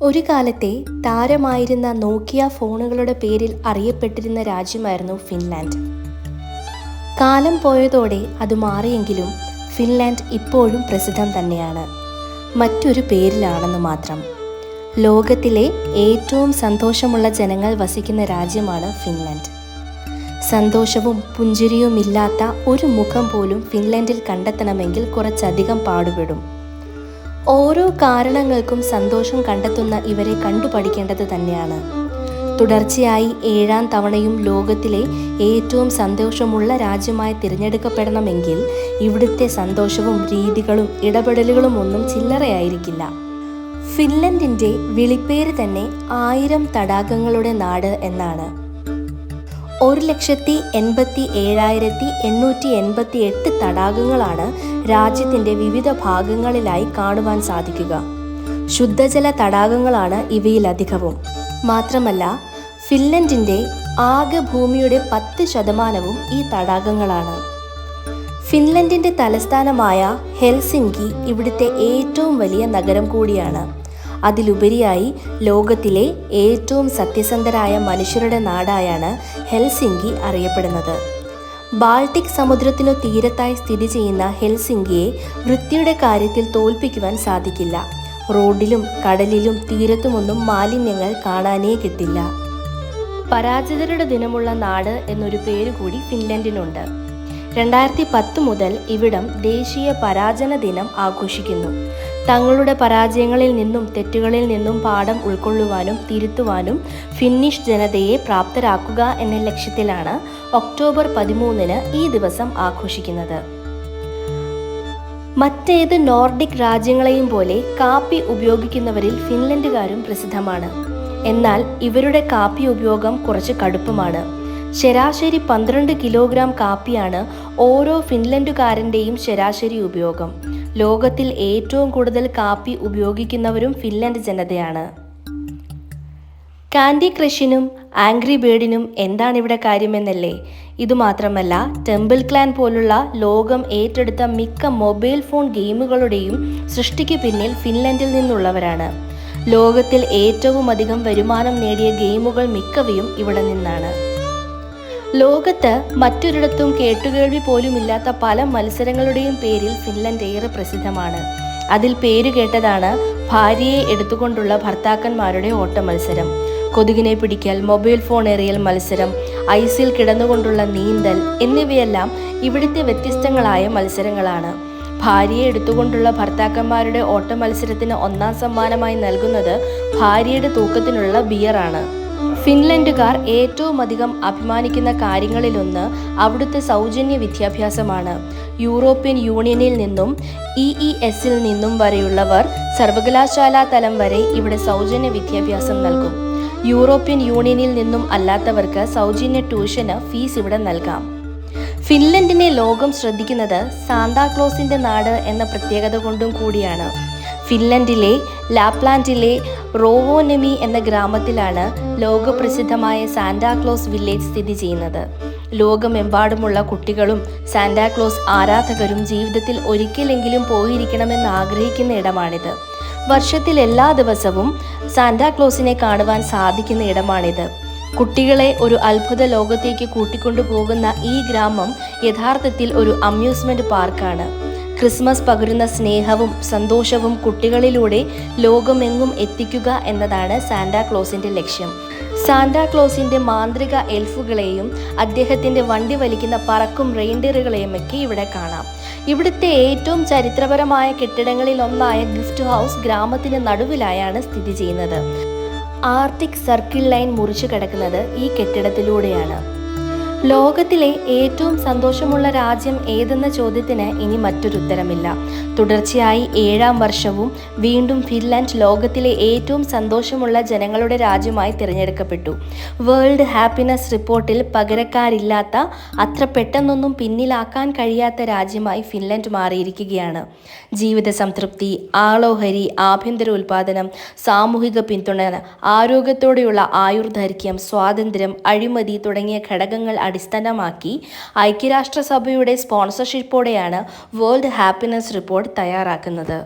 ഒരു കാലത്തെ താരമായിരുന്ന നോക്കിയ ഫോണുകളുടെ പേരിൽ അറിയപ്പെട്ടിരുന്ന രാജ്യമായിരുന്നു ഫിൻലാൻഡ്. കാലം പോയതോടെ അത് മാറിയെങ്കിലും ഫിൻലാൻഡ് ഇപ്പോഴും പ്രസിദ്ധം തന്നെയാണ്. മറ്റൊരു പേരിലാണെന്ന് മാത്രം. ലോകത്തിലെ ഏറ്റവും സന്തോഷമുള്ള ജനങ്ങൾ വസിക്കുന്ന രാജ്യമാണ് ഫിൻലാൻഡ്. സന്തോഷവും പുഞ്ചിരിയുമില്ലാത്ത ഒരു മുഖം പോലും ഫിൻലാൻഡിൽ കണ്ടെത്തണമെങ്കിൽ കുറച്ചധികം പാടുപെടും. ഓരോ കാരണങ്ങൾക്കും സന്തോഷം കണ്ടെത്തുന്ന ഇവരെ കണ്ടുപഠിക്കേണ്ടത് തന്നെയാണ്. തുടർച്ചയായി 7ാം തവണയും ലോകത്തിലെ ഏറ്റവും സന്തോഷമുള്ള രാജ്യമായി തിരഞ്ഞെടുക്കപ്പെടണമെങ്കിൽ ഇവിടുത്തെ സന്തോഷവും രീതികളും ഇടപെടലുകളും ഒന്നും ചില്ലറയായിരിക്കില്ല. ഫിൻലൻഡിൻ്റെ വിളിപ്പേര് തന്നെ 1000 തടാകങ്ങളുടെ നാട് എന്നാണ്. 1,87,888 തടാകങ്ങളാണ് രാജ്യത്തിൻ്റെ വിവിധ ഭാഗങ്ങളിലായി കാണുവാൻ സാധിക്കുക. ശുദ്ധജല തടാകങ്ങളാണ് ഇവയിലധികവും. മാത്രമല്ല, ഫിൻലൻഡിൻ്റെ ആകെ ഭൂമിയുടെ 10% ഈ തടാകങ്ങളാണ്. ഫിൻലൻഡിൻ്റെ തലസ്ഥാനമായ ഹെൽസിങ്കി ഇവിടുത്തെ ഏറ്റവും വലിയ നഗരം കൂടിയാണ്. അതിലുപരിയായി ലോകത്തിലെ ഏറ്റവും സത്യസന്ധരായ മനുഷ്യരുടെ നാടായാണ് ഹെൽസിങ്കി അറിയപ്പെടുന്നത്. ബാൾട്ടിക് സമുദ്രത്തിനു തീരത്തായി സ്ഥിതി ചെയ്യുന്ന ഹെൽസിങ്കിയെ വൃത്തിയുടെ കാര്യത്തിൽ തോൽപ്പിക്കുവാൻ സാധിക്കില്ല. റോഡിലും കടലിലും തീരത്തുമൊന്നും മാലിന്യങ്ങൾ കാണാനേ കിട്ടില്ല. പരാജിതരുടെ ദിനമുള്ള നാട് എന്നൊരു പേര് കൂടി ഫിൻലൻഡിനുണ്ട്. 2010 മുതൽ ഇവിടം ദേശീയ പരാജന ദിനം ആഘോഷിക്കുന്നു. തങ്ങളുടെ പരാജയങ്ങളിൽ നിന്നും തെറ്റുകളിൽ നിന്നും പാഠം ഉൾക്കൊള്ളുവാനും തിരുത്തുവാനും ഫിന്നിഷ് ജനതയെ പ്രാപ്തരാക്കുക എന്ന ലക്ഷ്യത്തിലാണ് ഒക്ടോബർ 13 ഈ ദിവസം ആഘോഷിക്കുന്നത്. മറ്റേത് നോർഡിക് രാജ്യങ്ങളെയും പോലെ കാപ്പി ഉപയോഗിക്കുന്നവരിൽ ഫിൻലൻഡുകാരും പ്രസിദ്ധമാണ്. എന്നാൽ ഇവരുടെ കാപ്പി ഉപയോഗം കുറച്ച് കടുപ്പമാണ്. ശരാശരി 12 കിലോഗ്രാം കാപ്പിയാണ് ഓരോ ഫിൻലൻഡുകാരൻ്റെയും ശരാശരി ഉപയോഗം. ലോകത്തിൽ ഏറ്റവും കൂടുതൽ കാപ്പി ഉപയോഗിക്കുന്നവരും ഫിൻലൻഡ് ജനതയാണ്. കാൻഡി ക്രഷിനും ആംഗ്രി ബേർഡിനും എന്താണ് ഇവിടെ കാര്യമെന്നല്ലേ? ഇതുമാത്രമല്ല, ടെമ്പിൾ ക്ലാൻ പോലുള്ള ലോകം ഏറ്റെടുത്ത മിക്ക മൊബൈൽ ഫോൺ ഗെയിമുകളുടെയും സൃഷ്ടിക്ക് പിന്നിൽ ഫിൻലൻഡിൽ നിന്നുള്ളവരാണ്. ലോകത്തിൽ ഏറ്റവും അധികം വരുമാനം നേടിയ ഗെയിമുകൾ മിക്കവയും ഇവിടെ നിന്നാണ്. ലോകത്ത് മറ്റൊരിടത്തും കേട്ടുകേൾവി പോലുമില്ലാത്ത പല മത്സരങ്ങളുടെയും പേരിൽ ഫിൻലൻഡ് ഏറെ പ്രസിദ്ധമാണ്. അതിൽ പേരുകേട്ടതാണ് ഭാര്യയെ എടുത്തുകൊണ്ടുള്ള ഭർത്താക്കന്മാരുടെ ഓട്ട മത്സരം, കൊതുകിനെ പിടിക്കൽ, മൊബൈൽ ഫോൺ എറിയൽ മത്സരം, ഐസിൽ കിടന്നുകൊണ്ടുള്ള നീന്തൽ എന്നിവയെല്ലാം ഇവിടുത്തെ വ്യത്യസ്തങ്ങളായ മത്സരങ്ങളാണ്. ഭാര്യയെ എടുത്തുകൊണ്ടുള്ള ഭർത്താക്കന്മാരുടെ ഓട്ട മത്സരത്തിന് 1ാം സമ്മാനമായി നൽകുന്നത് ഭാര്യയുടെ തൂക്കത്തിനുള്ള ബിയറാണ്. ഫിൻലൻഡുകാർ ഏറ്റവും അധികം അഭിമാനിക്കുന്ന കാര്യങ്ങളിലൊന്ന് അവിടുത്തെ സൗജന്യ വിദ്യാഭ്യാസമാണ്. യൂറോപ്യൻ യൂണിയനിൽ നിന്നും EESൽ നിന്നും വരെയുള്ളവർ സർവകലാശാലാ തലം വരെ ഇവിടെ സൗജന്യ വിദ്യാഭ്യാസം നൽകും. യൂറോപ്യൻ യൂണിയനിൽ നിന്നും അല്ലാത്തവർക്ക് സൗജന്യ ട്യൂഷന് ഫീസ് ഇവിടെ നൽകാം. ഫിൻലൻഡിനെ ലോകം ശ്രദ്ധിക്കുന്നത് സാന്താക്ലോസിന്റെ നാട് എന്ന പ്രത്യേകത കൊണ്ടും കൂടിയാണ്. ഫിൻലൻഡിലെ ലാപ്ലാൻഡിലെ റോവോനെമി എന്ന ഗ്രാമത്തിലാണ് ലോകപ്രസിദ്ധമായ സാന്റാക്ലോസ് വില്ലേജ് സ്ഥിതി ചെയ്യുന്നത്. ലോകമെമ്പാടുമുള്ള കുട്ടികളും സാന്റാക്ലോസ് ആരാധകരും ജീവിതത്തിൽ ഒരിക്കലെങ്കിലും പോയിരിക്കണമെന്ന് ആഗ്രഹിക്കുന്ന ഇടമാണിത്. വർഷത്തിൽ എല്ലാ ദിവസവും സാന്റാക്ലോസിനെ കാണുവാൻ സാധിക്കുന്ന ഇടമാണിത്. കുട്ടികളെ ഒരു അത്ഭുത ലോകത്തേക്ക് കൂട്ടിക്കൊണ്ടുപോകുന്ന ഈ ഗ്രാമം യഥാർത്ഥത്തിൽ ഒരു അമ്യൂസ്മെന്റ് പാർക്കാണ്. ക്രിസ്മസ് പകരുന്ന സ്നേഹവും സന്തോഷവും കുട്ടികളിലൂടെ ലോകമെങ്ങും എത്തിക്കുക എന്നതാണ് സാന്റാക്ലോസിന്റെ ലക്ഷ്യം. സാന്റാക്ലോസിന്റെ മാന്ത്രിക എൽഫുകളെയും അദ്ദേഹത്തിന്റെ വണ്ടി വലിക്കുന്ന പറക്കും റെയിൻഡിയറുകളെയുമൊക്കെ ഇവിടെ കാണാം. ഇവിടുത്തെ ഏറ്റവും ചരിത്രപരമായ കെട്ടിടങ്ങളിൽ ഒന്നായ ഗിഫ്റ്റ് ഹൗസ് ഗ്രാമത്തിന് നടുവിലായാണ് സ്ഥിതി ചെയ്യുന്നത്. ആർട്ടിക് സർക്കിൾ ലൈൻ മുറിച്ചു കിടക്കുന്നത് ഈ കെട്ടിടത്തിലൂടെയാണ്. ലോകത്തിലെ ഏറ്റവും സന്തോഷമുള്ള രാജ്യം ഏതെന്ന ചോദ്യത്തിന് ഇനി മറ്റൊരു ഉത്തരമില്ല. തുടർച്ചയായി 7ാം വർഷവും വീണ്ടും ഫിൻലാൻഡ് ലോകത്തിലെ ഏറ്റവും സന്തോഷമുള്ള ജനങ്ങളുടെ രാജ്യമായി തിരഞ്ഞെടുക്കപ്പെട്ടു. വേൾഡ് ഹാപ്പിനെസ് റിപ്പോർട്ടിൽ പകരക്കാരില്ലാത്ത, അത്ര പെട്ടെന്നൊന്നും പിന്നിലാക്കാൻ കഴിയാത്ത രാജ്യമായി ഫിൻലാൻഡ് മാറിയിരിക്കുകയാണ്. ജീവിത സംതൃപ്തി, ആളോഹരി, ആഭ്യന്തര ഉൽപാദനം, സാമൂഹിക പിന്തുണ, ആരോഗ്യത്തോടെയുള്ള ആയുർദൈർഘ്യം, സ്വാതന്ത്ര്യം, അഴിമതി തുടങ്ങിയ ഘടകങ്ങൾ അടിസ്ഥാനമാക്കി ഐക്യരാഷ്ട്രസഭയുടെ സ്പോൺസർഷിപ്പോടെയാണ് വേൾഡ് ഹാപ്പിനെസ് റിപ്പോർട്ട് തയ്യാറാക്കുന്നത്.